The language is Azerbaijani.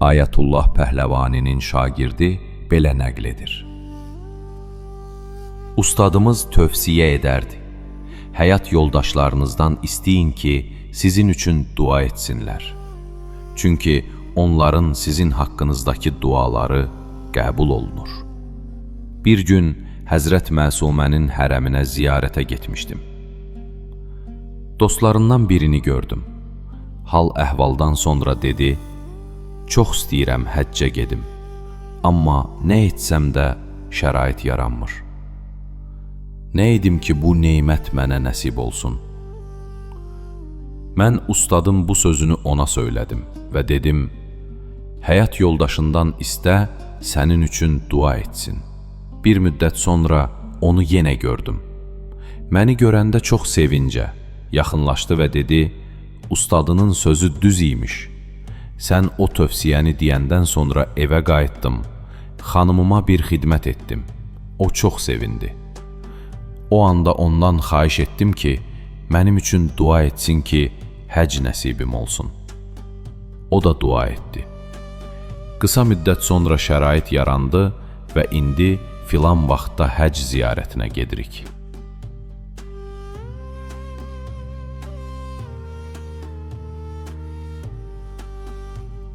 Ayətullah Pəhləvaninin şagirdi belə nəql edir. Ustadımız tövsiyə edərdi. Həyat yoldaşlarınızdan istəyin ki, sizin üçün dua etsinlər. Çünki onların sizin haqqınızdakı duaları qəbul olunur. Bir gün Həzrət Məsumənin hərəminə ziyarətə getmişdim. Dostlarından birini gördüm. Hal əhvaldan sonra dedi, çox istəyirəm həccə gedim, amma nə etsəm də şərait yaranmır. Nə edim ki, bu neymət mənə nəsib olsun? Mən ustadın bu sözünü ona söylədim və dedim, həyat yoldaşından istə, sənin üçün dua etsin. Bir müddət sonra onu yenə gördüm. Məni görəndə çox sevincə, yaxınlaşdı və dedi, ustadının sözü düz imiş. Sən o tövsiyəni deyəndən sonra evə qayıtdım, xanımıma bir xidmət etdim. O çox sevindi. O anda ondan xahiş etdim ki, mənim üçün dua etsin ki, həcc nəsibim olsun. O da dua etdi. Qısa müddət sonra şərait yarandı və indi filan vaxtda həcc ziyarətinə gedirik.